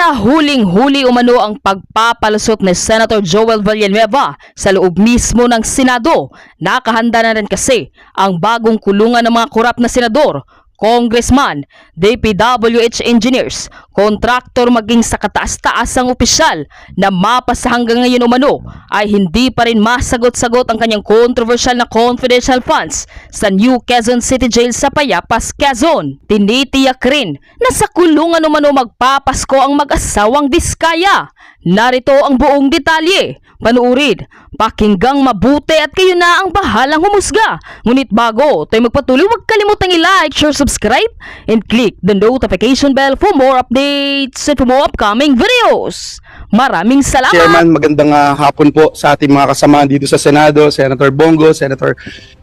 Nahuling-huli umano ang pagpapalusot ni Senator Joel Villanueva sa loob mismo ng Senado. Nakahanda na rin kasi ang bagong kulungan ng mga korap na senador, congressman, DPWH engineers, kontraktor maging sa kataas-taasang opisyal na mapasa hanggang ngayon umano ay hindi pa rin masagot-sagot ang kanyang controversial na confidential funds sa New Quezon City Jail sa Payapas, Quezon. Tinitiyak rin na sa kulungan umano magpapasko ang mag-asawang Diskaya. Narito ang buong detalye. Panuurin, pakinggang mabuti at kayo na ang bahalang humusga. Ngunit bago tayo magpatuloy, huwag kalimutang i-like, share, subscribe, and click the notification bell for more updates and for more upcoming videos. Maraming salamat! Chairman, magandang hapon po sa ating mga kasama dito sa Senado, Senator Bongo, Senator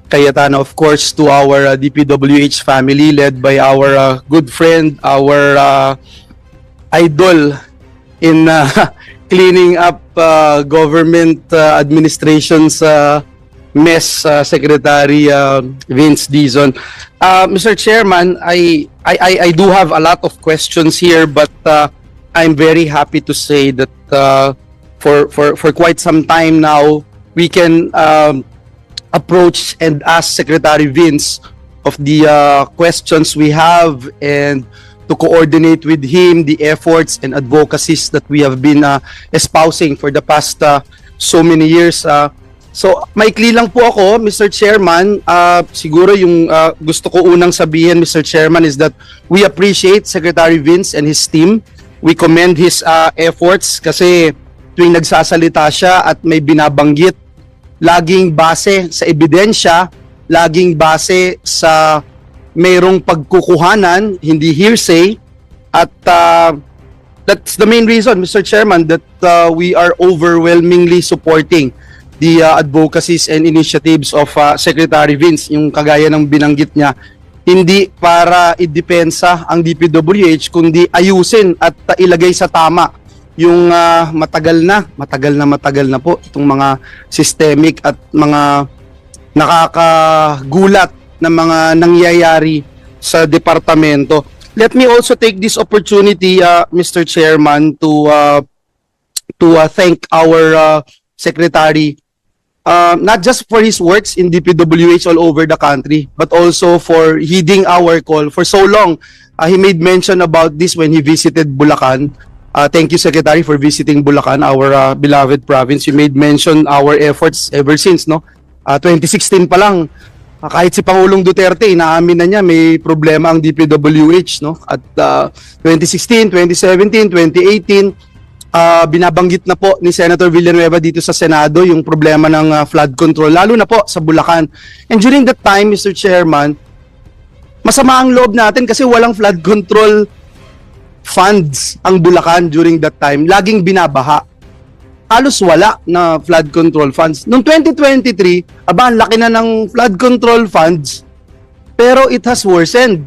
Cayetano, of course, to our DPWH family led by our good friend, our idol in cleaning up government administration's mess, Secretary Vince Dizon. Mr. Chairman, I do have a lot of questions here, but I'm very happy to say that for quite some time now, we can approach and ask Secretary Vince of the questions we have and to coordinate with him the efforts and advocacies that we have been espousing for the past so many years. So, maikli lang po ako, Mr. Chairman. Siguro yung gusto ko unang sabihin, Mr. Chairman, is that we appreciate Secretary Vince and his team. We commend his efforts kasi tuwing nagsasalita siya at may binabanggit, laging base sa ebidensya, laging base sa mayroong pagkukuhanan, hindi hearsay, at that's the main reason, Mr. Chairman, that we are overwhelmingly supporting the advocacies and initiatives of Secretary Vince, yung kagaya ng binanggit niya, hindi para idepensa ang DPWH, kundi ayusin at ilagay sa tama yung matagal na po itong mga systemic at mga nakakagulat na mga nangyayari sa departamento. Let me also take this opportunity, Mr. Chairman, to thank our secretary, not just for his works in DPWH all over the country, but also for heeding our call for so long. He made mention about this when he visited Bulacan. Thank you, Secretary, for visiting Bulacan, our beloved province. You made mention our efforts ever since, no? 2016 pa lang, kahit si Pangulong Duterte, inaamin na niya may problema ang DPWH, no? At 2016, 2017, 2018, binabanggit na po ni Senator Villanueva dito sa Senado yung problema ng flood control, lalo na po sa Bulacan. And during that time, Mr. Chairman, masama ang loob natin kasi walang flood control funds ang Bulacan during that time. Laging binabaha. Halos wala na flood control funds. Noong 2023, ang laki na ng flood control funds, pero it has worsened.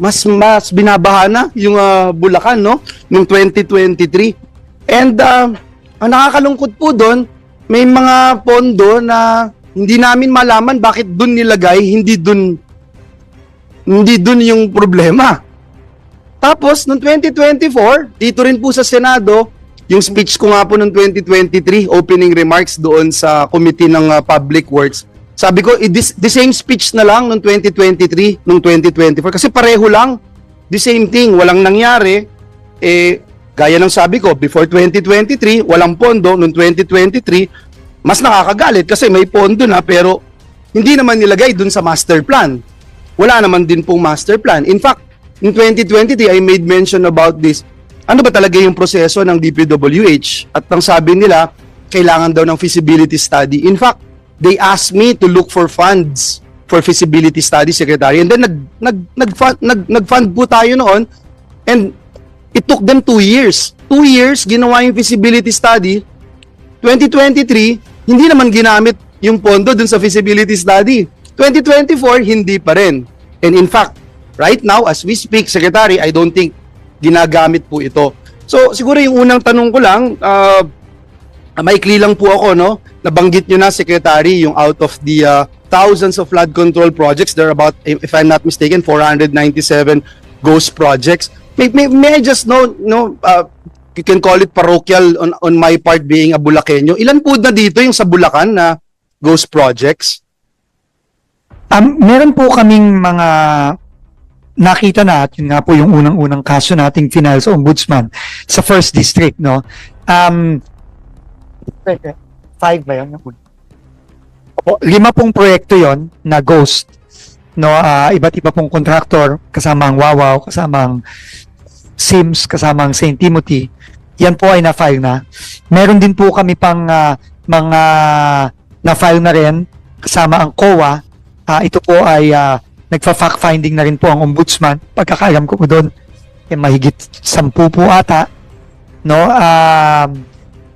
Mas binabaha na yung Bulacan, no? Noong 2023. And ang nakakalungkot po doon, may mga pondo na hindi namin malaman bakit doon nilagay, hindi doon yung problema. Tapos, noong 2024, dito rin po sa Senado, yung speech ko nga po noong 2023, opening remarks doon sa Committee ng Public Works, sabi ko, the same speech na lang noong 2023, noong 2024, kasi pareho lang, the same thing, walang nangyari. Gaya ng sabi ko, before 2023, walang pondo, noong 2023, mas nakakagalit kasi may pondo na, pero hindi naman nilagay doon sa master plan. Wala naman din pong master plan. In fact, in 2023, I made mention about this. Ano ba talaga yung proseso ng DPWH? At ang sabi nila, kailangan daw ng feasibility study. In fact, they asked me to look for funds for feasibility study, Secretary. And then nag-fund po tayo noon. And it took them 2 years. 2 years, ginawa yung feasibility study. 2023, hindi naman ginamit yung pondo dun sa feasibility study. 2024, hindi pa rin. And in fact, right now, as we speak, Secretary, I don't think ginagamit po ito. So, siguro yung unang tanong ko lang, maikli lang po ako, no? Nabanggit nyo na, Secretary, yung out of the thousands of flood control projects, there are about, if I'm not mistaken, 497 ghost projects. May I just know, you can call it parochial on my part being a Bulakenyo. Ilan po na dito yung sa Bulacan na ghost projects? Meron po kaming mga nakita na at yun nga po yung unang-unang kaso nating final sa ombudsman sa first district, no? 5 ba yun? Opo, 5 pong proyekto yon na ghost, no? Iba't iba pong contractor, kasama ang Wawaw, kasama ang Sims, kasama ang St. Timothy. Yan po ay na-file na. Meron din po kami pang mga na-file na rin kasama ang COA. Ito po ay nagfa-fact finding na rin po ang ombudsman. Pagkakaalam ko po doon, mahigit 10 po ata. No?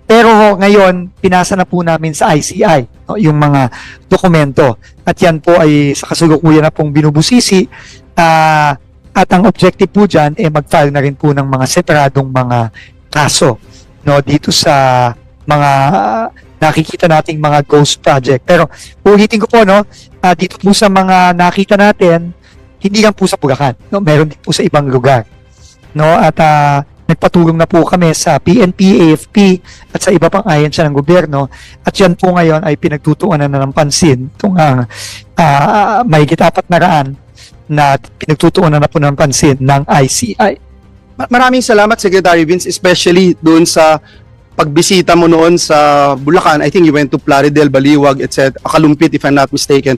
Pero ngayon, pinasa na po namin sa ICI, no, yung mga dokumento. At yan po ay sa kasalukuyan na pong binubusisi. At ang objective po dyan, mag-file na rin po ng mga separadong mga kaso, no, dito sa mga nakikita nating mga ghost project. Pero ulitin ko po, no, dito po sa mga nakita natin, hindi lang po sa Bulacan, no, meron din po sa ibang lugar. No, at nagpatulong na po kami sa PNP, AFP at sa iba pang ahensya ng gobyerno, at yan po ngayon ay pinagtutuunan na ng pansin itong mahigit 400 na pinagtutuunan na po ng pansin ng ICI. Maraming salamat, Secretary Vince, especially doon sa pagbisita mo noon sa Bulacan. I think you went to Plaridel, Baliwag, etc. Kalumpit, if I'm not mistaken.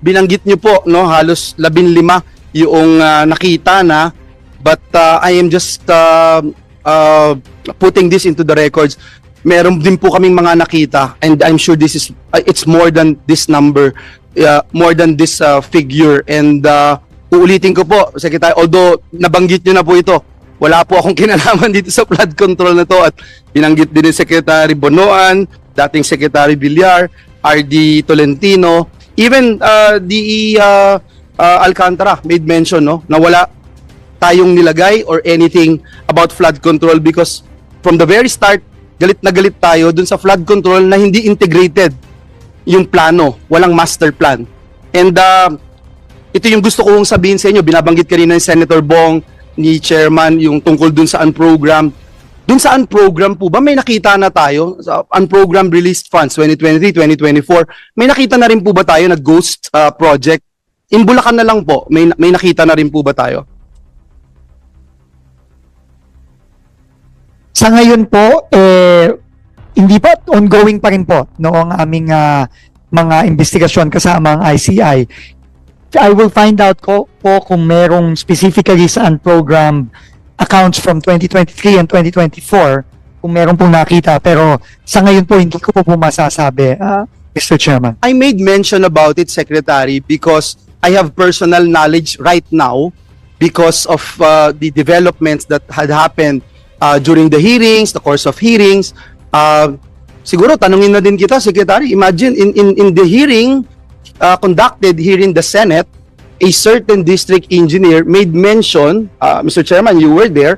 Binanggit niyo po, no, halos 15 yung nakita na. But I am just putting this into the records. Meron din po kaming mga nakita, and I'm sure this is it's more than this number, more than this figure. And uulitin ko po, Secretary, although nabanggit niyo na po ito, wala po akong kinalaman dito sa flood control na to, at binanggit din ni Secretary Bonoan, dating Secretary Villar, RD Tolentino, even DE Alcantara made mention, no, na wala tayong nilagay or anything about flood control, because from the very start, galit na galit tayo dun sa flood control na hindi integrated yung plano, walang master plan. And ito yung gusto kong sabihin sa inyo, binabanggit kanina ni Senator Bong, ni Chairman, yung tungkol dun sa unprogrammed. Dun sa unprogrammed po ba, may nakita na tayo sa unprogrammed released funds 2023, 2024, may nakita na rin po ba tayo na ghost project? In Bulacan na lang po, may nakita na rin po ba tayo? Sa ngayon po, hindi pa, ongoing pa rin po noong aming mga investigasyon kasama ang ICI. I will find out po kung merong specifically sa unprogrammed accounts from 2023 and 2024, kung meron pong nakita. Pero sa ngayon po, hindi ko po masasabi, Mr. Chairman. I made mention about it, Secretary, because I have personal knowledge right now because of the developments that had happened during the hearings, the course of hearings. Siguro tanungin na din kita, Secretary. Imagine in the hearing conducted here in the Senate, a certain district engineer made mention, Mr. Chairman, you were there,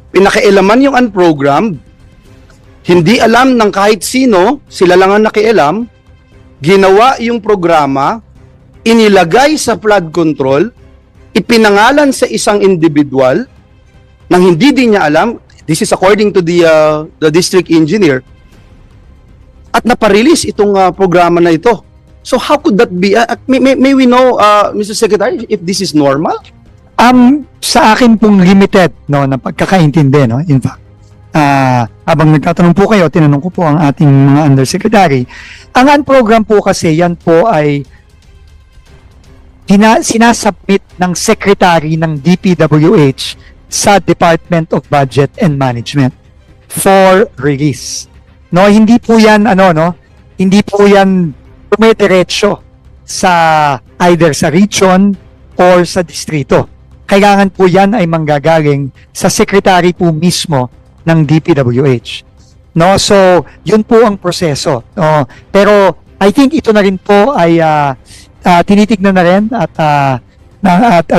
pinakailaman yung unprogrammed, hindi alam ng kahit sino, sila lang ang nakialam, ginawa yung programa, inilagay sa flood control, ipinangalan sa isang individual, nang hindi din niya alam. This is according to the district engineer, at naparelease itong programa na ito. So how could that be? May we know, Mr. Secretary, if this is normal? Sa akin pong limited, no, na pagkakaintindi, no, in fact, habang nagtatanong po kayo, tinanong ko po ang ating mga undersecretary. Ang unprogram po kasi, yan po ay sinasubmit ng secretary ng DPWH sa Department of Budget and Management for release. No, hindi po yan hindi po yan dumediretso sa either sa region or sa distrito. Kailangan po yan ay manggagaling sa secretary po mismo ng DPWH. No, so yun po ang proseso. No, pero I think ito na rin po ay tinitignan na rin at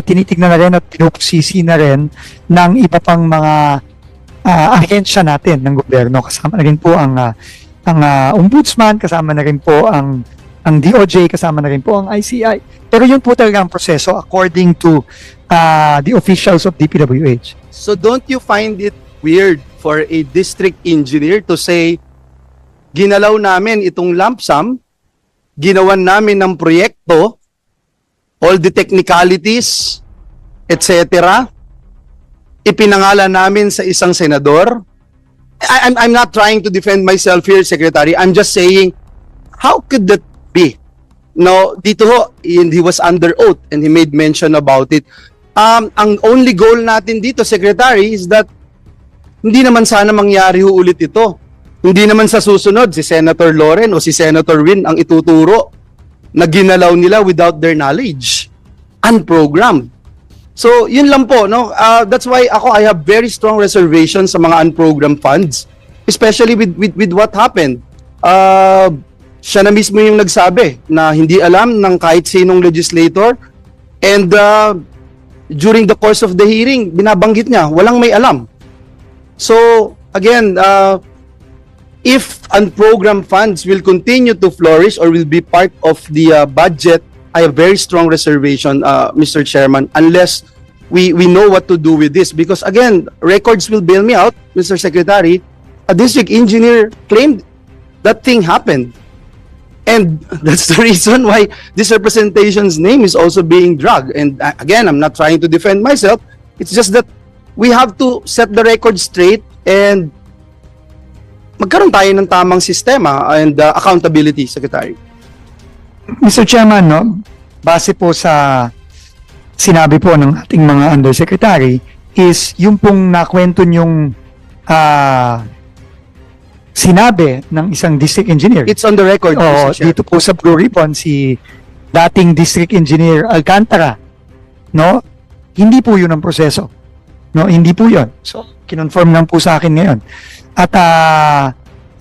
tinitignan na rin at pinupusisi na rin ng iba pang mga ahensya natin ng gobyerno. Kasama na rin po ang ombudsman, kasama na rin po ang DOJ, kasama na rin po ang ICI. Pero yun po talaga ang proseso according to the officials of DPWH. So don't you find it weird for a district engineer to say, ginalaw namin itong lump sum, ginawan namin ng proyekto, all the technicalities, etc., ipinangalan namin sa isang senador? I'm not trying to defend myself here, Secretary. I'm just saying, how could that be? No, dito ho, he was under oath and he made mention about it. Ang only goal natin dito, Secretary, is that hindi naman sana mangyari ho ulit ito. Hindi naman sa susunod si Senator Loren o si Senator Win ang ituturo na ginalaw nila without their knowledge. Unprogrammed. So, yun lang po, no? That's why I have very strong reservations sa mga unprogrammed funds, especially with what happened. Siya na mismo yung nagsabi na hindi alam ng kahit sinong legislator, and during the course of the hearing, binabanggit niya, walang may alam. So, again, if unprogrammed funds will continue to flourish or will be part of the budget, I have very strong reservation, Mr. Chairman, unless we know what to do with this. Because again, records will bail me out, Mr. Secretary. A district engineer claimed that thing happened. And that's the reason why this representation's name is also being dragged. And again, I'm not trying to defend myself. It's just that we have to set the record straight and magkaroon tayo ng tamang sistema and accountability, Secretary. Mr. Chairman, no, base po sa sinabi po ng ating mga undersecretary is yung pong nakwento yung sinabi ng isang district engineer. It's on the record, O, Mr. Chair. dito po sa Blue Ribbon, si dating district engineer Alcantara, no? Hindi po yun ang proseso. No, hindi po yun. So, kinonfirm lang po sa akin ngayon. At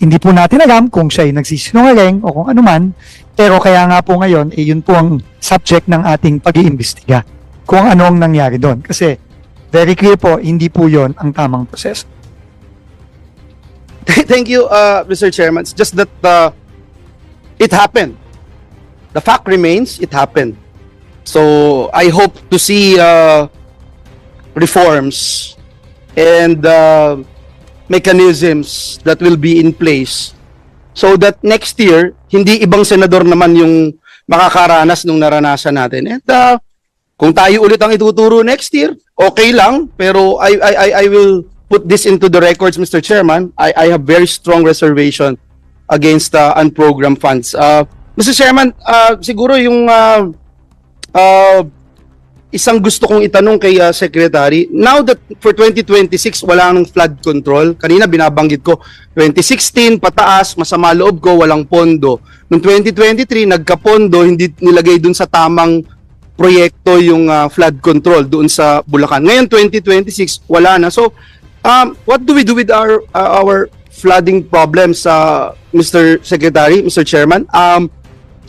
hindi po natin alam kung siya ay nagsisinungaling o kung ano man, pero kaya nga po ngayon, yun po ang subject ng ating pag-iimbestiga. Kung ano ang nangyari doon. Kasi, very clear po, hindi po yun ang tamang proseso. Thank you, Mr. Chairman. It's just that it happened. The fact remains, it happened. So, I hope to see reforms and mechanisms that will be in place so that next year, hindi ibang senador naman yung makakaranas nung naranasan natin. And kung tayo ulit ang ituturo next year, okay lang, pero I will put this into the records, Mr. Chairman. I have very strong reservation against unprogrammed funds. Mr. Chairman, siguro yung isang gusto kong itanong kay Secretary, now that for 2026 wala nang flood control, kanina binabanggit ko, 2016 pataas, masama loob ko, walang pondo. Noong 2023 nagkapondo, hindi nilagay dun sa tamang proyekto yung flood control doon sa Bulacan. Ngayon 2026 wala na. So what do we do with our flooding problems, Mr. Secretary, Mr. Chairman?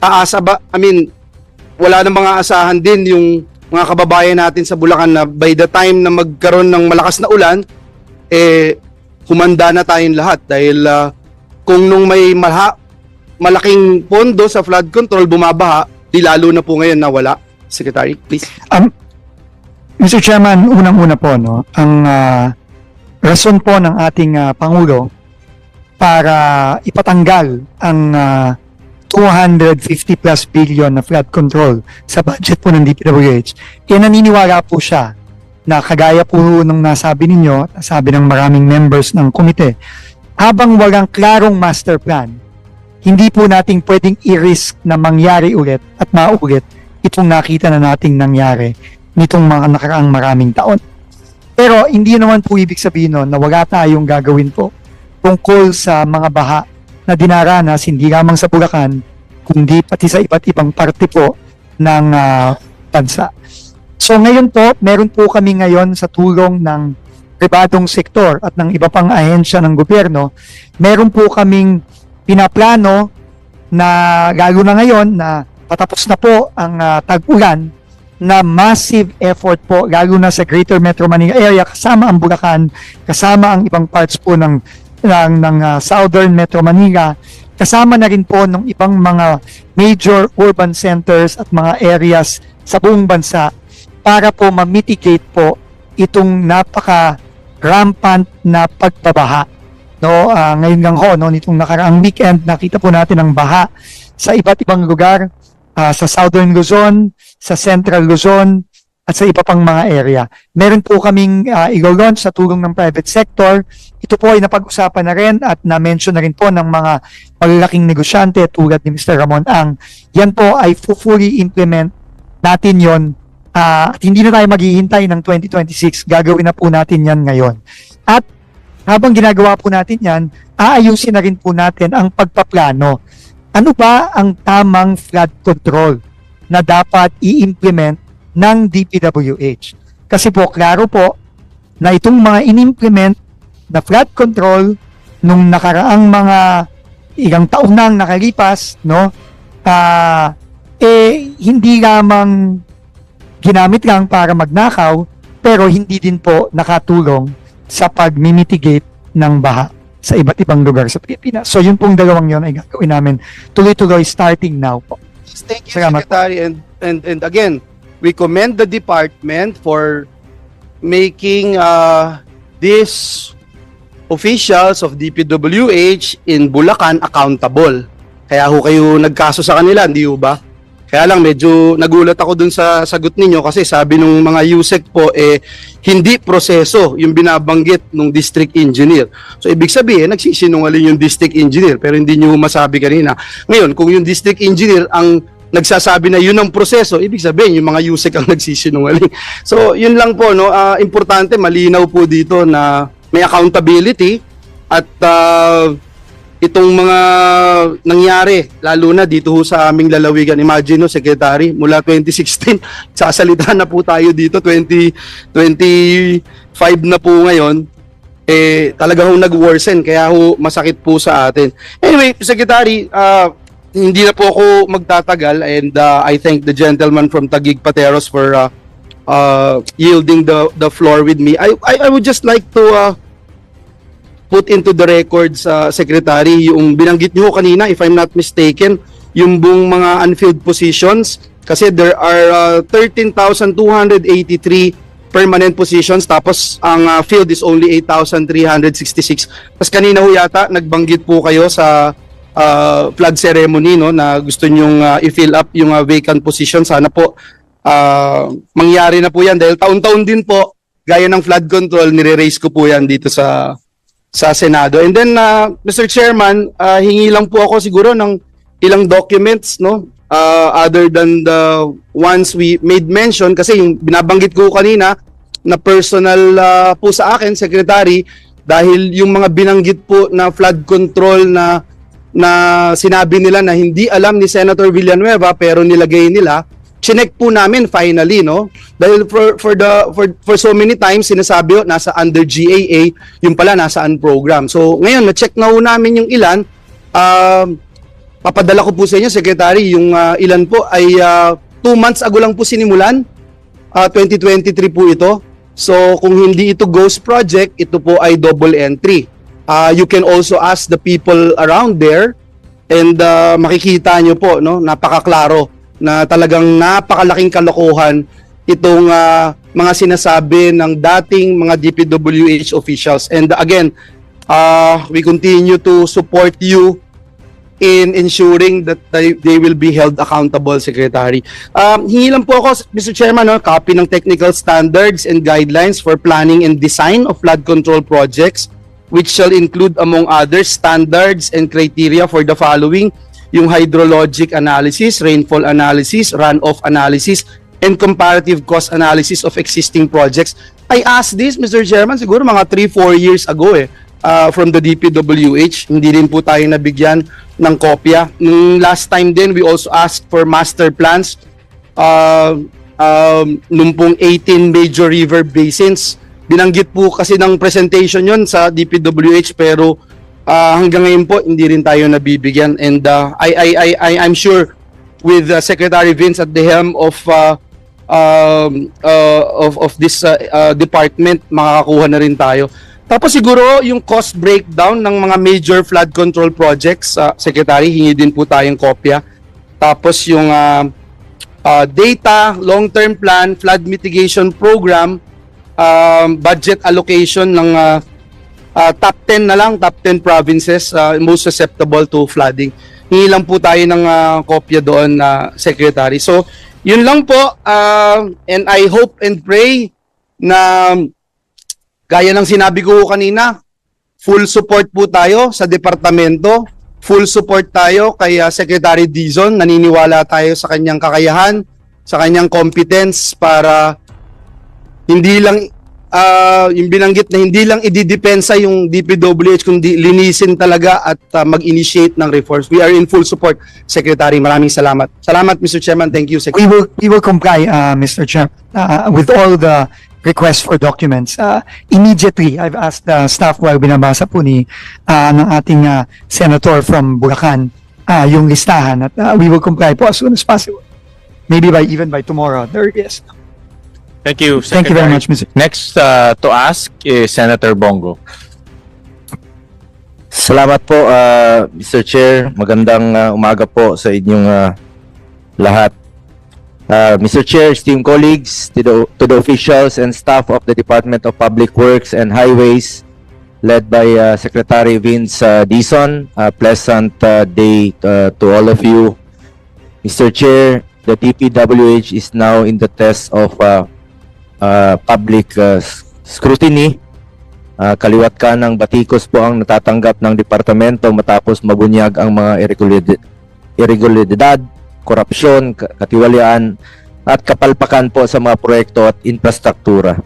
Aasa ba, wala na mga asahan din yung mga kababayan natin sa Bulacan na by the time na magkaroon ng malakas na ulan, humanda na tayong lahat dahil kung nung may malaking pondo sa flood control bumabaha, di lalo na po ngayon na wala. Secretary, please. Mr. Chairman, unang-una po, no, ang rason po ng ating Pangulo para ipatanggal ang 250 plus billion na flood control sa budget po ng DPWH, naniniwala po siya na kagaya po nung nasabi ninyo, nasabi ng maraming members ng komite, habang walang klarong master plan, hindi po nating pwedeng i-risk na mangyari ulit at maulit itong nakita na nating nangyari nitong mga nakaraang maraming taon. Pero hindi naman po ibig sabihin nun na wala tayong gagawin po tungkol sa mga baha na dinaranas hindi lamang sa Bulacan, kundi pati sa iba't ibang parte po ng bansa. So ngayon po, meron po kami ngayon sa tulong ng pribadong sektor at ng iba pang ahensya ng gobyerno, meron po kaming pinaplano na lalo na ngayon na patapos na po ang tag-ulan, na massive effort po lalo na sa Greater Metro Manila area kasama ang Bulacan, kasama ang ibang parts po ng Southern Metro Manila, kasama na rin po ng ibang mga major urban centers at mga areas sa buong bansa, para po ma-mitigate po itong napaka-rampant na pagbabaha. No, ngayon lang ho, no, nitong nakaraang weekend, nakita po natin ang baha sa iba't ibang lugar, sa Southern Luzon, sa Central Luzon, at sa iba pang mga area. Meron po kaming i-launch sa tulong ng private sector. Ito po ay napag-usapan na rin at na-mention na rin po ng mga malalaking negosyante tulad ni Mr. Ramon Ang. Yan po ay fully implement natin yon. At hindi na tayo maghihintay ng 2026. Gagawin na po natin yan ngayon. At habang ginagawa po natin yan, aayusin na rin po natin ang pagpaplano. Ano ba ang tamang flood control na dapat i-implement ng DPWH? Kasi po, klaro po na itong mga in-implement na flood control nung nakaraang mga ilang taon nang nakalipas, no, hindi lamang ginamit lang para magnakaw, pero hindi din po nakatulong sa pag-mitigate ng baha sa iba't ibang lugar sa Pilipinas. So yun pong dalawang yun ay gagawin namin tuloy-tuloy starting now po. Thank you, Salamat. Secretary. And again, we commend the department for making these officials of DPWH in Bulacan accountable. Kaya ho kayo nagkaso sa kanila, hindi ho ba? Kaya lang medyo nagulat ako dun sa sagot ninyo kasi sabi nung mga USEC po hindi proseso yung binabanggit nung district engineer. So ibig sabihin nagsisinungaling yung district engineer pero hindi niyo masabi kanina. Ngayon kung yung district engineer ang nagsasabi na yun ang proseso, ibig sabihin yung mga USEC ang nagsisinungaling. So yun lang po, no, importante malinaw po dito na may accountability at itong mga nangyari, lalo na dito sa aming lalawigan. Imagine, no, Secretary, mula 2016, sasalita na po tayo dito, 2025 na po ngayon, talaga ho nag-worsen, kaya ho masakit po sa atin. Anyway, Secretary, hindi na po ako magtatagal and I thank the gentleman from Taguig Pateros for yielding the floor with me. I would just like to put into the records, Secretary, yung binanggit niyo kanina, if I'm not mistaken, yung buong mga unfilled positions, kasi there are 13,283 permanent positions, tapos ang filled is only 8,366. Tapos kanina ho yata, nagbanggit po kayo sa flag ceremony, no, na gusto nyong i-fill up yung vacant position. Sana po mangyari na po yan, dahil taon-taon din po, gaya ng flood control, nire-raise ko po yan dito sa Senado. And then, Mr. Chairman, hingi lang po ako siguro ng ilang documents, no? Other than the ones we made mention, kasi yung binabanggit ko kanina na personal po sa akin, Secretary, dahil yung mga binanggit po na flood control na sinabi nila na hindi alam ni Senator Villanueva pero nilagay nila, chinek po namin finally, no? Dahil for so many times sinasabi nasa under GAA, yung pala nasa unprogram. So ngayon na-check na ho namin yung ilan. Papadala ko po sa inyo, Secretary, yung ilan po ay 2 months ago lang po sinimulan. 2023 po ito. So kung hindi ito ghost project, ito po ay double entry. You can also ask the people around there and makikita nyo po, no, napakaklaro na talagang napakalaking kalokohan itong mga sinasabi ng dating mga DPWH officials. And again, we continue to support you in ensuring that they will be held accountable, Secretary. Hingi lang po ako, Mr. Chairman, no, copy ng technical standards and guidelines for planning and design of flood control projects, which shall include, among others, standards and criteria for the following: yung hydrologic analysis, rainfall analysis, runoff analysis, and comparative cost analysis of existing projects. I asked this, Mr. Chairman, siguro mga 3-4 years ago from the DPWH. Hindi rin po tayo nabigyan ng kopya. Nung last time din, we also asked for master plans nung pong 18 major river basins. Binanggit po kasi ng presentation yon sa DPWH pero hanggang ngayon po hindi rin tayo nabibigyan, and I'm sure with Secretary Vince at the helm of this department, makakakuha na rin tayo. Tapos siguro yung cost breakdown ng mga major flood control projects, Secretary, hingi din po tayong kopya. Tapos yung data, long-term plan, flood mitigation program, budget allocation ng top 10 na lang, top 10 provinces most susceptible to flooding. Hingi lang po tayo ng kopya doon, Secretary. So, yun lang po, and I hope and pray na gaya ng sinabi ko kanina, full support po tayo sa departamento, full support tayo kay Secretary Dizon. Naniniwala tayo sa kanyang kakayahan, sa kanyang competence para hindi lang yung binanggit na hindi lang ididepensa yung DPWH kundi linisin talaga at mag-initiate ng reforms. We are in full support, Secretary. Maraming salamat. Salamat, Mr. Chairman. Thank you, Secretary. We will comply, Mr. Chair, with all the requests for documents. Immediately, I've asked the staff while binabasa po ng ating senator from Bulacan yung listahan at we will comply po as soon as possible. Maybe even by tomorrow. There, yes. Thank you, Thank you very much, Mr. Next to ask is Senator Bongo. Salamat po, Mr. Chair. Magandang umaga po sa inyong lahat. Mr. Chair, esteemed colleagues, to the officials and staff of the Department of Public Works and Highways, led by Secretary Vince Dizon, pleasant day to all of you. Mr. Chair, the DPWH is now in the test of public scrutiny. Kaliwat ka ng batikos po ang natatanggap ng departamento matapos mabunyag ang mga irregularidad, korupsyon, katiwalian at kapalpakan po sa mga proyekto at infrastruktura.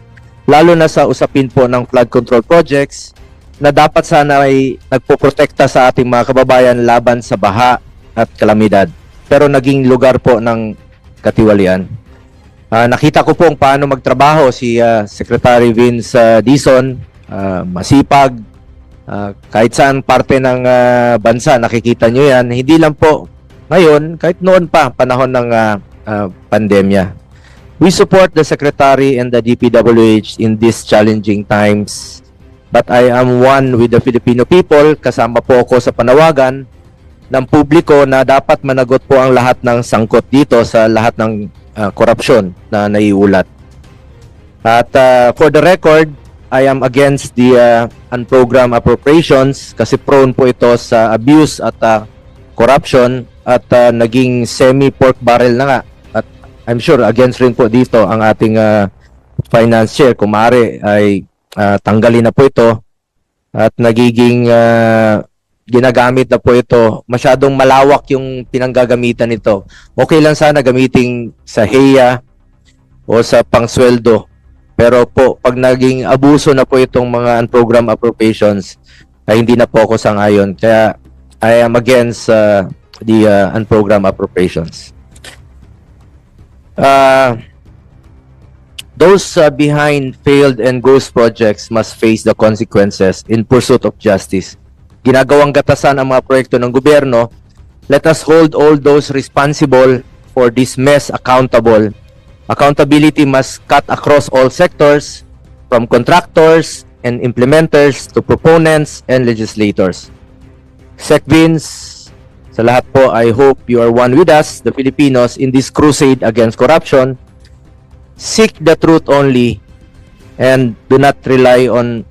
Lalo na sa usapin po ng flood control projects na dapat sana ay nagpoprotekta sa ating mga kababayan laban sa baha at kalamidad. Pero naging lugar po ng katiwalian. Nakita ko po paano magtrabaho si Secretary Vince Dizon, masipag, kahit saan parte ng bansa nakikita nyo yan, hindi lang po ngayon, kahit noon pa, panahon ng pandemya. We support the Secretary and the DPWH in these challenging times, but I am one with the Filipino people, kasama po ako sa panawagan ng publiko na dapat managot po ang lahat ng sangkot dito sa lahat ng korupsyon na naiulat. At for the record, I am against the unprogrammed appropriations kasi prone po ito sa abuse at corruption at naging semi-pork barrel na nga. At I'm sure against rin po dito ang ating finance chair. Kung maaari ay tanggalin na po ito at nagiging ginagamit na po ito. Masyadong malawak yung pinanggagamitan nito. Okay lang sana gamitin sa HEA o sa pangsweldo. Pero po, pag naging abuso na po itong mga unprogrammed appropriations, ay hindi na po ako sangayon. Kaya I am against the unprogrammed appropriations. Those behind failed and ghost projects must face the consequences in pursuit of justice. Ginagawang gatasan ang mga proyekto ng gobyerno. Let us hold all those responsible for this mess accountable. Accountability must cut across all sectors, from contractors and implementers to proponents and legislators. SecVins, sa lahat po, I hope you are one with us, the Filipinos, in this crusade against corruption. Seek the truth only and do not rely on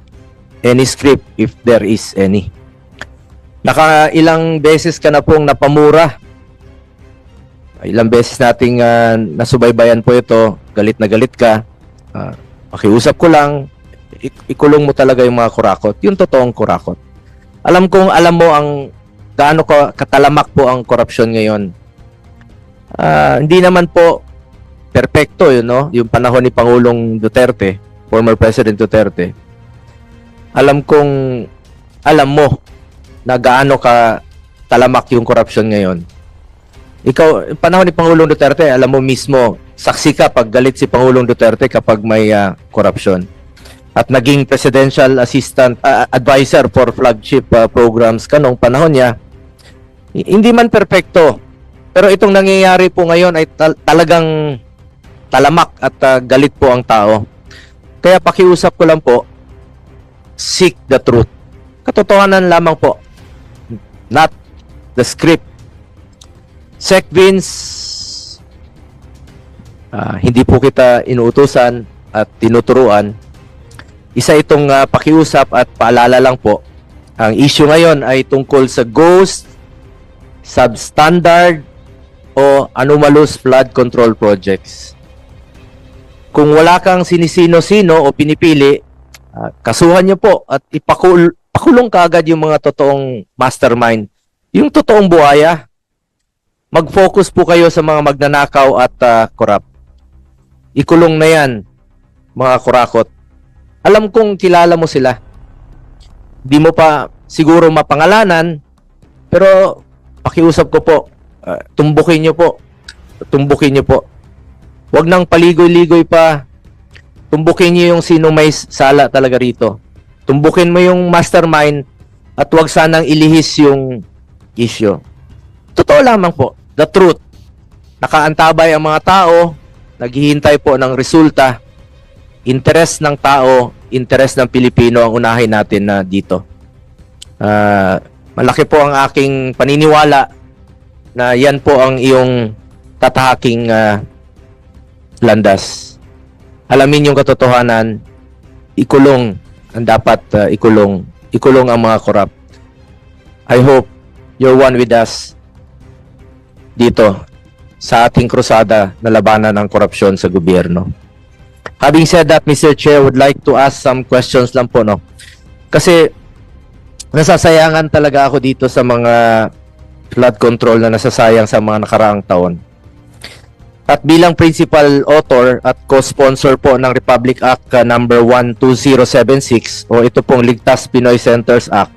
any script if there is any. Ilang beses ka na pong napamura. Ilang beses nating nasubaybayan po ito. Galit na galit ka. Pakiusap ko lang, ikulong mo talaga yung mga kurakot. Yung totoong kurakot. Alam mo ang gaano katalamak po ang korupsyon ngayon. Hindi naman po perfecto yun, no? Yung panahon ni Pangulong Duterte, former President Duterte. Alam mo na gaano ka talamak yung korupsyon ngayon. Ikaw, panahon ni Pangulong Duterte, alam mo mismo, saksi ka pag galit si Pangulong Duterte kapag may korupsyon. At naging presidential assistant, advisor for flagship programs ka nung panahon niya. Hindi man perfecto, pero itong nangyayari po ngayon ay talagang talamak at galit po ang tao. Kaya pakiusap ko lang po, seek the truth. Katotohanan lamang po, not the script. SecVins, Hindi po kita inuutusan at tinuturuan. Isa itong pakiusap at paalala lang po. Ang issue ngayon ay tungkol sa ghost, substandard, o anomalous flood control projects. Kung wala kang sinisino-sino o pinipili, kasuhan nyo po at pakulong kaagad yung mga totoong mastermind. Yung totoong buhaya. Mag-focus po kayo sa mga magnanakaw at korap. Ikulong na yan, mga kurakot. Alam kong kilala mo sila. Di mo pa siguro mapangalanan, pero pakiusap ko po, tumbukin nyo po. Tumbukin nyo po. Huwag nang paligoy-ligoy pa. Tumbukin nyo yung sinong may sala talaga rito. Tumbukin mo yung mastermind at huwag sanang ilihis yung issue. Totoo lamang po. The truth. Nakaantabay ang mga tao, naghihintay po ng resulta. Interes ng tao, interes ng Pilipino ang unahin natin na dito. Malaki po ang aking paniniwala na yan po ang iyong tatahaking landas. Alamin yung katotohanan, ikulong ang dapat ikulong. Ikulong ang mga korap. I hope you're one with us dito sa ating krusada na labanan ng korupsyon sa gobyerno. Having said that, Mr. Chair, would like to ask some questions lang po, no? Kasi nasasayangan talaga ako dito sa mga flood control na nasasayang sa mga nakaraang taon. At bilang principal author at co-sponsor po ng Republic Act number 12076 o ito pong Ligtas Pinoy Centers Act.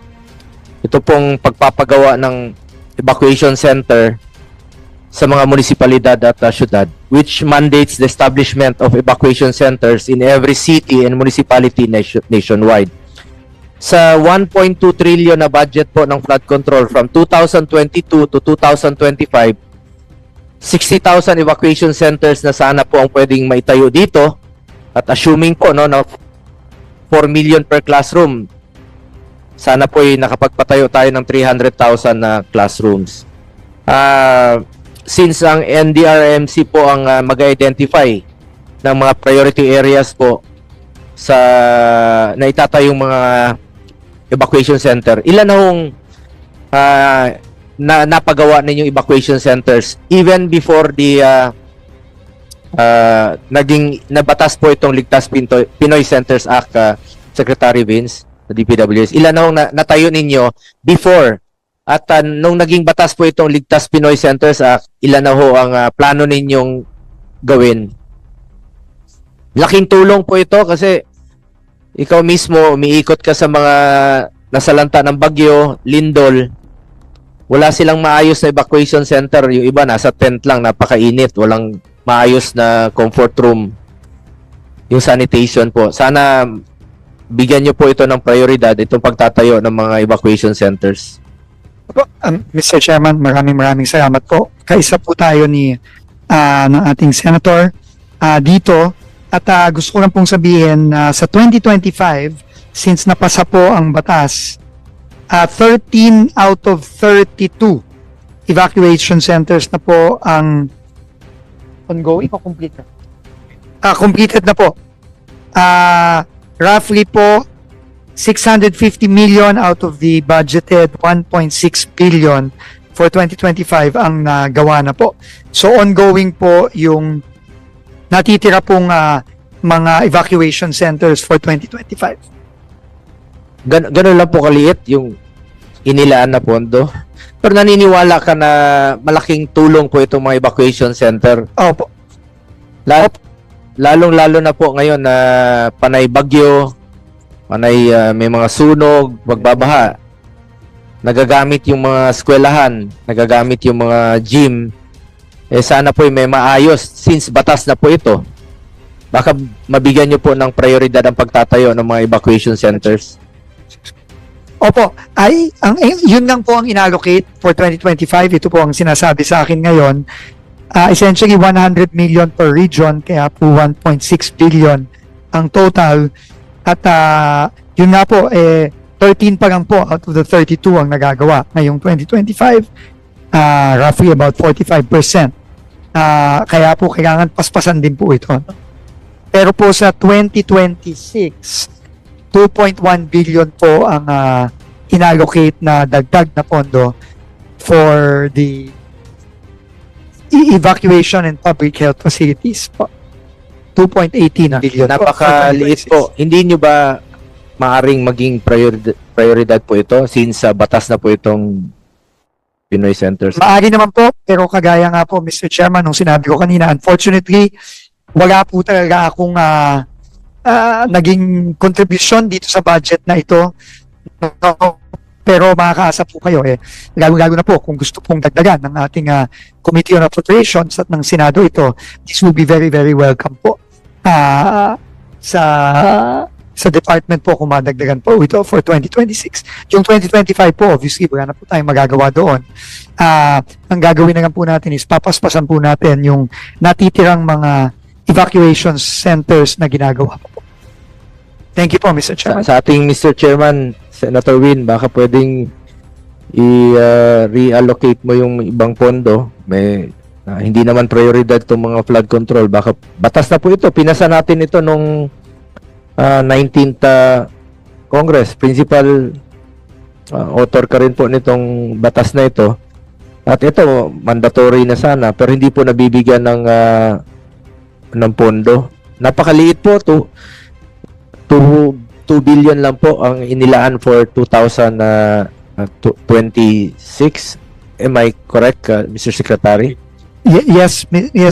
Ito pong pagpapagawa ng evacuation center sa mga munisipalidad at syudad, which mandates the establishment of evacuation centers in every city and municipality nationwide. Sa 1.2 trillion na budget po ng flood control from 2022 to 2025, 60,000 evacuation centers na sana po ang pwedeng maitayo dito at assuming po no, na 4 million per classroom, sana po ay nakapagpatayo tayo ng 300,000 na classrooms. Since ang NDRMC po ang mag-identify ng mga priority areas po sa na itatayong mga evacuation center, ilan na hong napagawa ninyong evacuation centers even before the naging nabatas po itong Ligtas Pinoy Centers Act, Secretary Vince, sa DPWS. Ilan na hong natayo ninyo before at nung naging batas po itong Ligtas Pinoy Centers Act, ilan na ho ang plano ninyong gawin? Laking tulong po ito kasi ikaw mismo umiikot ka sa mga nasalanta ng bagyo, lindol. Wala silang maayos na evacuation center. Yung iba nasa tent lang, napakainit. Walang maayos na comfort room. Yung sanitation po. Sana bigyan nyo po ito ng prioridad, itong pagtatayo ng mga evacuation centers. Mr. Chairman, maraming salamat po. Kaisa po tayo ng ating senator dito. At gusto ko lang pong sabihin na sa 2025, since napasa po ang batas, 13 out of 32 evacuation centers na po ang ongoing o complete na? Completed na po. Roughly po, 650 million out of the budgeted 1.6 billion for 2025 ang nagawa na po. So ongoing po yung natitira pong mga evacuation centers for 2025. Ganun lang po kaliit yung inilaan na pondo. Pero naniniwala ka na malaking tulong po itong mga evacuation center. Opo. Lalong-lalo na po ngayon na panay bagyo, panay may mga sunog, magbabaha. Nagagamit yung mga eskwelahan, nagagamit yung mga gym. Sana po may maayos since batas na po ito. Baka mabigyan nyo po ng prioridad ang pagtatayo ng mga evacuation centers. Opo, yun lang po ang inallocate for 2025. Ito po ang sinasabi sa akin ngayon. Essentially, 100 million per region, kaya po 1.6 billion ang total. At yun nga po, 13 pa lang po out of the 32 ang nagagawa ngayong 2025. Roughly about 45%. Kaya po kailangan paspasan din po ito. No? Pero po sa 2026, 2.1 billion po ang inallocate na dagdag na pondo for the evacuation and public health facilities po. 2.18 billion po. Napakaliit po. Hindi nyo ba maaring maging prioridad po ito since batas na po itong Pinoy Centers? Maari naman po, pero kagaya nga po, Mr. Chairman, nung sinabi ko kanina, unfortunately, wala po talaga akong naging contribution dito sa budget na ito. Pero makakaasa po kayo lalo na po kung gusto pong dagdagan ng ating Committee on Appropriations at ng Senado ito, this will be very, very welcome po sa department po kung madagdagan po ito for 2026. Yung 2025 po, obviously, wala na po tayong magagawa doon. Ang gagawin na lang po natin is papaspasan po natin yung natitirang mga evacuation centers na ginagawa po. Thank you po, Mr. Chairman. Sa ating Mr. Chairman, Senator Win, baka pwedeng i-reallocate mo yung ibang pondo. May hindi naman prioridad itong mga flood control. Baka batas na po ito. Pinasa natin ito nung 19th Congress. Principal author ka rin po nitong batas na ito. At ito, mandatory na sana. Pero hindi po nabibigyan ng pondo. Napakaliit po. 2 billion lang po ang inilaan for 2026. Am I correct, Mr. Secretary? Yes,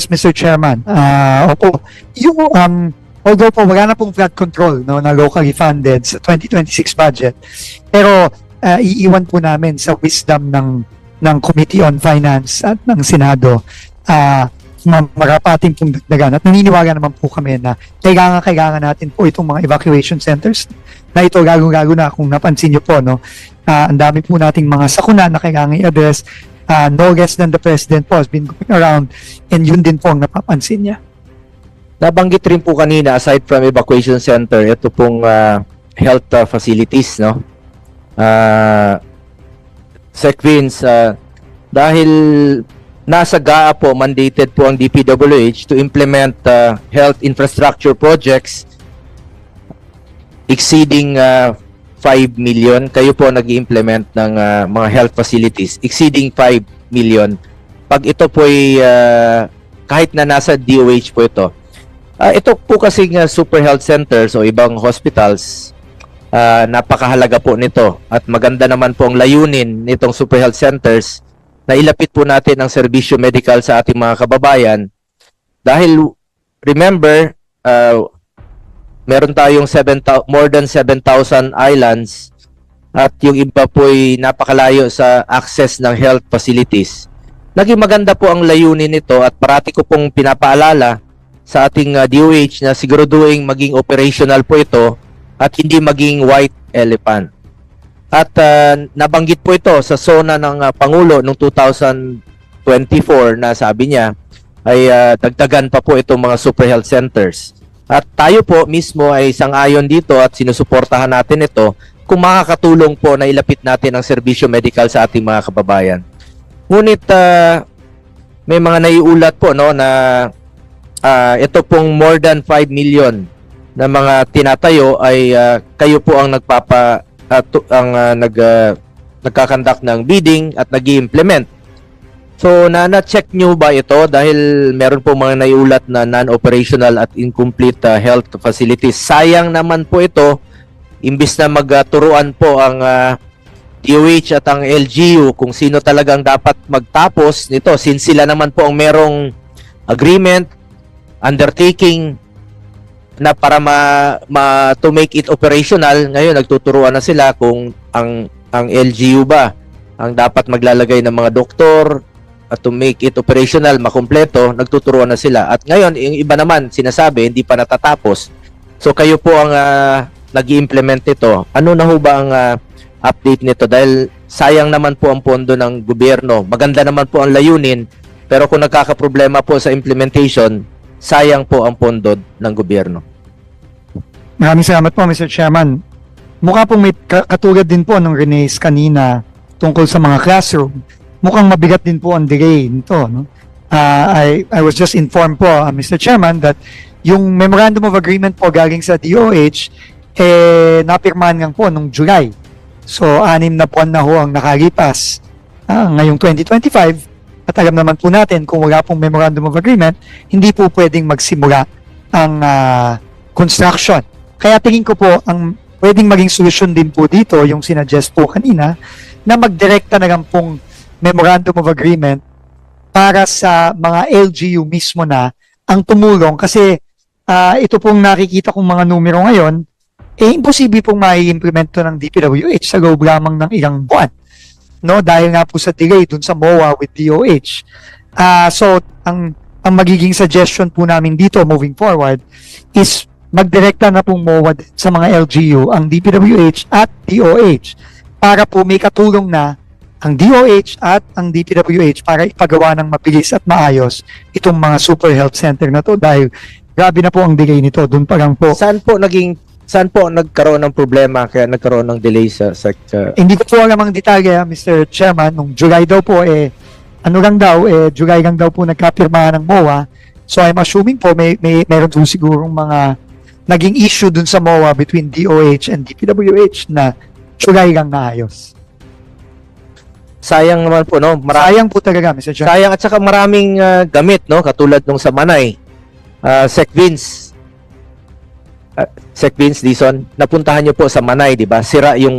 Mr. Chairman. Opo. Yung, although po wala na pong flood control no, na locally funded sa 2026 budget, pero iiwan po namin sa wisdom ng Committee on Finance at ng Senado marapating pong dagdagan. At naniniwala naman po kami na kailangan natin po itong mga evacuation centers na ito, lalo na kung napansin nyo po, no, ang dami po nating mga sakuna na kailangan i-address. No less than the President po has been going around, and yun din po ang napapansin niya. Nabanggit rin po kanina, aside from evacuation center, ito pong health facilities, no? Sec Vince, dahil nasa GAA po, mandated po ang DPWH to implement health infrastructure projects exceeding 5 million. Kayo po nag-implement ng mga health facilities exceeding 5 million. Pag ito po ay kahit na nasa DOH po ito. Ito po kasing super health centers o ibang hospitals, napakahalaga po nito. At maganda naman po ang layunin nitong super health centers na ilapit po natin ang serbisyo medical sa ating mga kababayan. Dahil, remember, meron tayong more than 7,000 islands at yung iba po ay napakalayo sa access ng health facilities. Naging maganda po ang layunin nito at parati ko pong pinapaalala sa ating DOH na siguraduhin maging operational po ito at hindi maging white elephant. At nabanggit po ito sa SONA ng Pangulo noong 2024 na sabi niya ay dagdagan pa po itong mga super health centers. At tayo po mismo ay sang-ayon dito at sinusuportahan natin ito kung makakatulong po na ilapit natin ang serbisyo medical sa ating mga kababayan. Ngunit may mga naiulat po no na ito pong more than 5 million na mga tinatayo ay kayo po ang nagkakandak ng bidding at nag-i-implement. So, na-check nyo ba ito dahil meron po mga naiulat na non-operational at incomplete health facilities. Sayang naman po ito, imbis na magturuan po ang DOH at ang LGU kung sino talagang dapat magtapos nito since sila naman po ang merong agreement, undertaking na para to make it operational. Ngayon nagtuturuan na sila kung ang LGU ba ang dapat maglalagay ng mga doktor at to make it operational makumpleto. Nagtuturuan na sila at ngayon yung iba naman sinasabi hindi pa natatapos. So kayo po ang nag-i-implement nito. Ano na ho ba ang update nito dahil sayang naman po ang pondo ng gobyerno. Maganda naman po ang layunin pero kung nagkakaproblema po sa implementation, sayang po ang pondo ng gobyerno. Maraming salamat po, Mr. Chairman. Mukha pong may katulad din po ng Rene's kanina tungkol sa mga classroom. Mukhang mabigat din po ang delay nito. No? I was just informed po, Mr. Chairman, that yung Memorandum of Agreement po galing sa DOH, napirmahan nga po nung July. So, 6 na buwan na ho ang nakalipas ngayong 2025. At alam naman po natin, kung wala pong Memorandum of Agreement, hindi po pwedeng magsimula ang construction. Kaya tingin ko po, ang pwedeng maging solusyon din po dito, yung sinuggest po kanina, na magdirekta na lang pong Memorandum of Agreement para sa mga LGU mismo na ang tumulong kasi ito pong nakikita kong mga numero ngayon, imposible pong mai-implement to ng DPWH sa loob lamang ng ilang buwan. No, dahil nga po sa delay dun sa MOA with DOH. So, ang magiging suggestion po namin dito moving forward is magdirekta na pong MOA sa mga LGU, ang DPWH at DOH para po may katulong na ang DOH at ang DPWH para ipagawa ng mabilis at maayos itong mga super health center na to dahil grabe na po ang delay nito. Doon pa lang po. Saan po nagkaroon ng problema kaya nagkaroon ng delay sa Hindi ko po alam ang detalye, Mr. Chairman. Nung July daw po, July lang daw po nagkapirmahan ng MOA. So I'm assuming po meron po sigurong mga naging issue dun sa MOA between DOH and DPWH na July lang naayos. sayang naman po, no? Sayang po talaga, Mr. Chairman. Sayang at saka maraming gamit, no? Katulad nung sa Manay. Sec Vince. Sec Vince, Dison, napuntahan nyo po sa Manay, di ba? Sira yung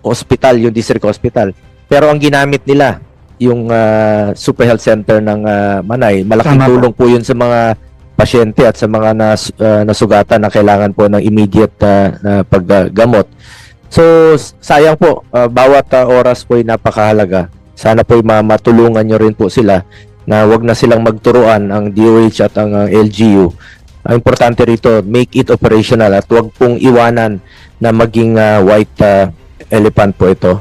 hospital, yung district hospital. Pero ang ginamit nila, yung Super Health Center ng Manay, malaking Tama po. tulong po yun sa mga pasyente at sa mga nasugatan na kailangan po ng immediate na paggamot. So, sayang po, bawat oras po ay napakahalaga. Sana po matulungan nyo rin po sila na wag na silang magturuan ang DOH at ang LGU. Ang importante rito, make it operational at wag pong iwanan na maging white elephant po ito.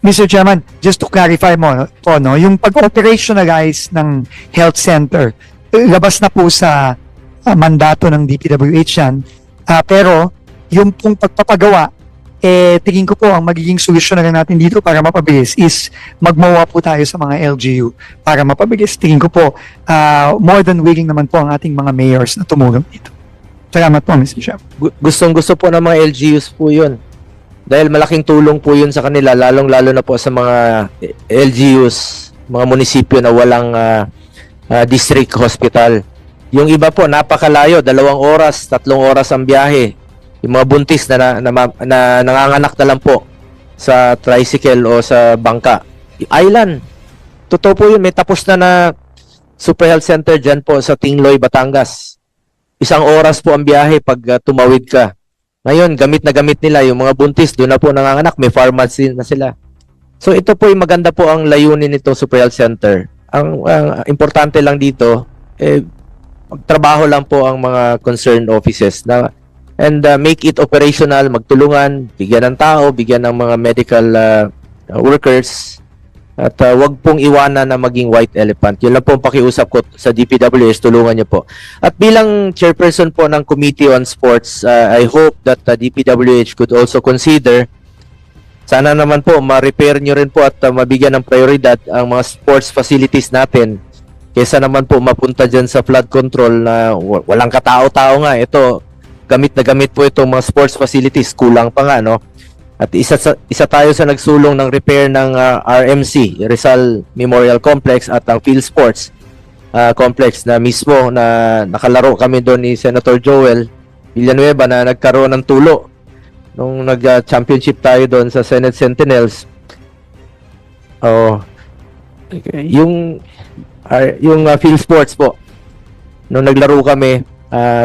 Mr. Chairman, just to clarify mo po, no, yung pag-operationalize ng health center, labas na po sa mandato ng DPWH yan. Pero yung pong pagpapagawa, tingin ko po ang magiging solusyon na lang natin dito para mapabilis is magmawa po tayo sa mga LGU para mapabilis. Tingin ko po, more than willing naman po ang ating mga mayors na tumulong dito. Salamat po, Mr. Chairman. Gustong-gusto po ng mga LGUs po yun. Dahil malaking tulong po yun sa kanila, lalong-lalo na po sa mga LGUs, mga munisipyo na walang district hospital. Yung iba po, napakalayo, 2 oras, 3 oras ang biyahe. Yung mga buntis na nanganganak na lang po sa tricycle o sa bangka. Island. Totoo po yun, may tapos na Super Health Center dyan po sa Tingloy, Batangas. 1 oras po ang biyahe pag tumawid ka. Ngayon, gamit na gamit nila yung mga buntis, doon na po nanganganak, may pharmacy na sila. So ito po yung maganda po ang layunin nitong Super Health Center. Ang importante lang dito, magtrabaho lang po ang mga concerned offices na and make it operational, magtulungan, bigyan ng tao, bigyan ng mga medical workers, at wag pong iwanan na maging white elephant. Yun lang po ang pakiusap ko sa DPWH, tulungan niyo po. At bilang chairperson po ng Committee on Sports, I hope that DPWH could also consider, sana naman po ma-repair nyo rin po at mabigyan ng prioridad ang mga sports facilities natin kesa naman po mapunta dyan sa flood control na walang katao-tao nga. Ito, gamit na gamit po itong mga sports facilities, kulang pa nga, no? At isa tayo sa nagsulong ng repair ng RMC, Rizal Memorial Complex, at ang Field Sports Complex na mismo na nakalaro kami doon ni Senator Joel Villanueva na nagkaroon ng tulo nung nag-championship tayo doon sa Senate Sentinels. Yung Field Sports po, nung naglaro kami,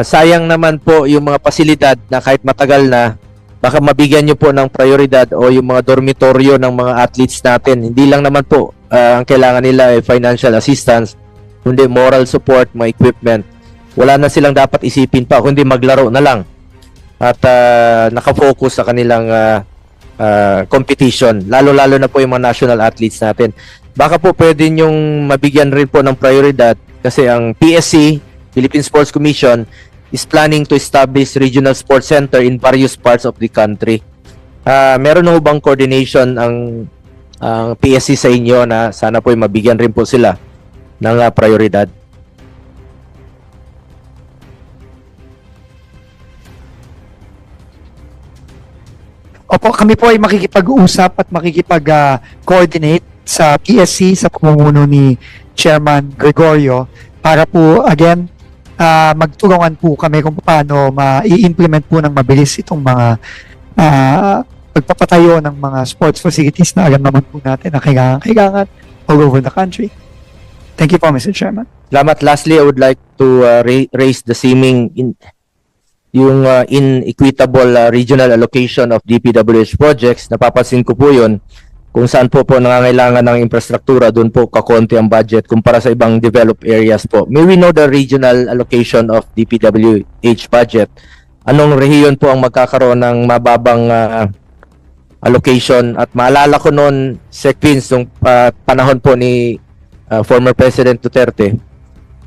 sayang naman po yung mga pasilidad na kahit matagal na, baka mabigyan nyo po ng prioridad o yung mga dormitoryo ng mga athletes natin. Hindi lang naman po ang kailangan nila ay financial assistance, kundi moral support, mga equipment. Wala na silang dapat isipin pa, kundi maglaro na lang at nakafocus sa kanilang competition. Lalo-lalo na po yung mga national athletes natin. Baka po pwede nyong mabigyan rin po ng prioridad kasi ang PSC, Philippine Sports Commission, is planning to establish regional sports center in various parts of the country. Meron na bang coordination ang PSC sa inyo na sana po mabigyan rin po sila ng prioridad. Opo, kami po ay makikipag-usap at makikipag-coordinate sa PSC sa pamumuno ni Chairman Gregorio para po, again, magtulungan po kami kung paano ma-i-implement po ng mabilis itong mga pagpapatayo ng mga sports facilities na alam naman po natin na kailangan all over the country. Thank you po, Mr. Chairman. Salamat. Lastly, I would like to raise the seeming inequitable regional allocation of DPWH projects. Napapansin ko po yun kung saan po nangangailangan ng infrastruktura, doon po kakonti ang budget kumpara sa ibang developed areas po. May we know the regional allocation of DPWH budget? Anong rehiyon po ang magkakaroon ng mababang allocation? At maalala ko noon, Sec. Vince, nung panahon po ni former President Duterte,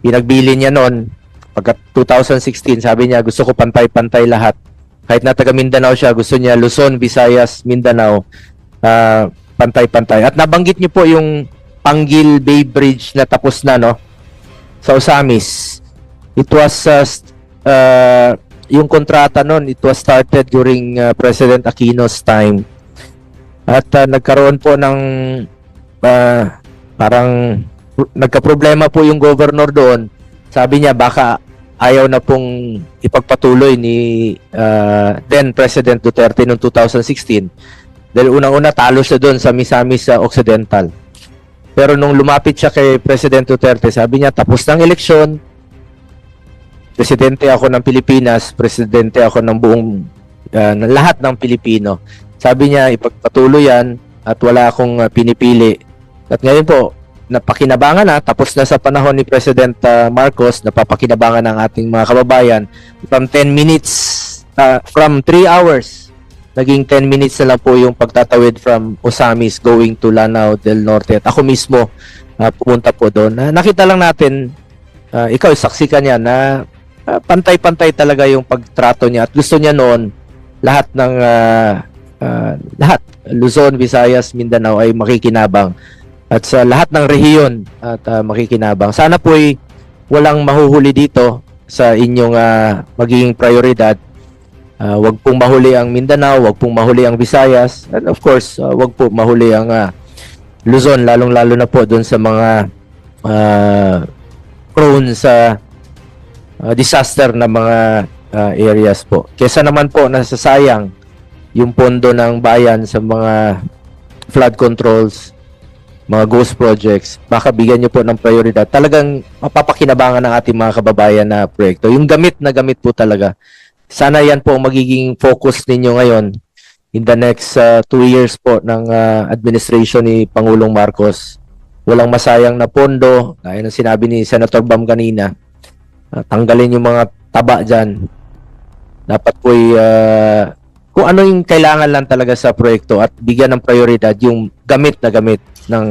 pinagbili niya noon, pagka 2016, sabi niya, gusto ko pantay-pantay lahat. Kahit na taga Mindanao siya, gusto niya Luzon, Visayas, Mindanao, pantay-pantay. At nabanggit niyo po yung Panggil Bay Bridge na tapos na, no? Sa Osamis. It was, yung kontrata noon, it was started during President Aquino's time. At nagkaroon po ng, parang, nagka-problema po yung governor doon. Sabi niya, baka ayaw na pong ipagpatuloy ni then President Duterte noong 2016. Dahil unang-una talo siya doon sa Misamis Occidental. Pero nung lumapit siya kay President Duterte, sabi niya, tapos ng eleksyon, presidente ako ng Pilipinas, presidente ako ng buong, ng lahat ng Pilipino. Sabi niya, ipagpatuloy yan at wala akong pinipili. At ngayon po, napakinabangan na, tapos na sa panahon ni President Marcos, napapakinabangan ng ating mga kababayan from 10 minutes, from 3 hours, naging 10 minutes na lang po yung pagtatawid from Osamis going to Lanao del Norte. At ako mismo pumunta po doon. Nakita lang natin, ikaw saksi ka niya na pantay-pantay talaga yung pagtrato niya at gusto niya noon lahat ng lahat, Luzon, Visayas, Mindanao ay makikinabang at sa lahat ng rehiyon at makikinabang. Sana po ay walang mahuhuli dito sa inyong magiging prioridad. Wag pong mahuli ang Mindanao, wag pong mahuli ang Visayas, and of course, wag po mahuli ang Luzon, lalong-lalo na po doon sa mga prone sa disaster na mga areas po. Kesa naman po nasasayang yung pondo ng bayan sa mga flood controls, mga ghost projects, baka bigyan nyo po ng prioridad. Talagang mapapakinabangan ng ating mga kababayan na proyekto. Yung gamit na gamit po talaga. Sana yan po ang magiging focus ninyo ngayon in the next 2 years po ng administration ni Pangulong Marcos. Walang masayang na pondo, gaya ng sinabi ni Senator Bam kanina. Tanggalin yung mga taba dyan. Dapat po kung ano yung kailangan lang talaga sa proyekto at bigyan ng prioridad yung gamit na gamit ng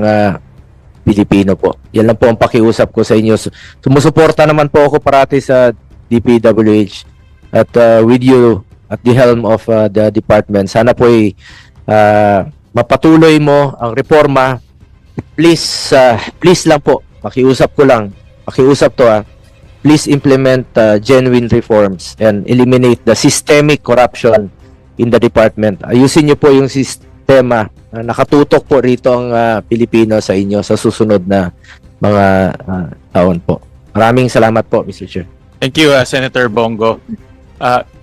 Pilipino po. Yan lang po ang pakiusap ko sa inyo. Sumusuporta naman po ako parati sa DPWH at with you at the helm of the department. Sana po mapatuloy mo ang reforma. Please, please lang po, pakiusap ko lang, pakiusap to please implement genuine reforms and eliminate the systemic corruption in the department. Ayusin niyo po yung sistema. Nakatutok po rito ang Pilipino sa inyo sa susunod na mga taon po. Maraming salamat po, Mr. Chair. Thank you, Senator Bongo.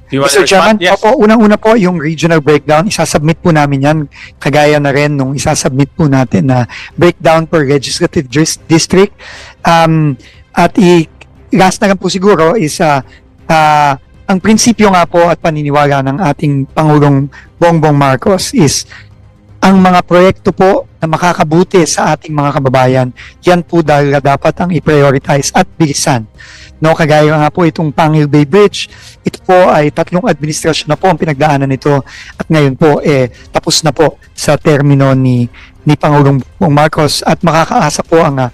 Do you want to Mr. Chairman, respond? Yes. opo, unang-una po yung regional breakdown, isasubmit po namin yan, kagaya na rin nung isasubmit po natin na breakdown per legislative district. At last na lang po siguro is ang prinsipyo nga po at paniniwala ng ating Pangulong Bongbong Marcos is ang mga proyekto po na makakabuti sa ating mga kababayan, yan po dapat ang i-prioritize at bilisan. No, kagaya nga po itong Panguil Bay Bridge, ito po ay 3 administrasyon na po ang pinagdaanan nito at ngayon po tapos na po sa termino ni Pangulong Marcos at makakaasa po ang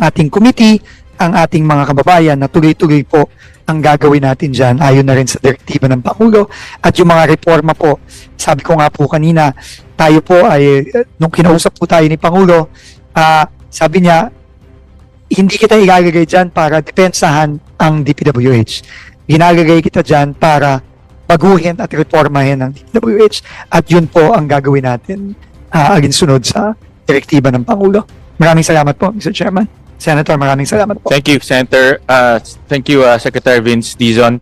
ating committee, ang ating mga kababayan na tuloy-tuloy po ang gagawin natin dyan ayon na rin sa direktiba ng Pangulo at yung mga reforma po. Sabi ko nga po kanina, tayo po ay nung kinausap po tayo ni Pangulo, sabi niya hindi kita ilalagay dyan para depensahan ang DPWH. Ginalagay kita dyan para baguhin at reformahin ang DPWH at yun po ang gagawin natin alinsunod sa direktiba ng Pangulo. Maraming salamat po, Mr. Chairman. Senator, maraming salamat po. Thank you, Senator. Thank you, Secretary Vince Dizon.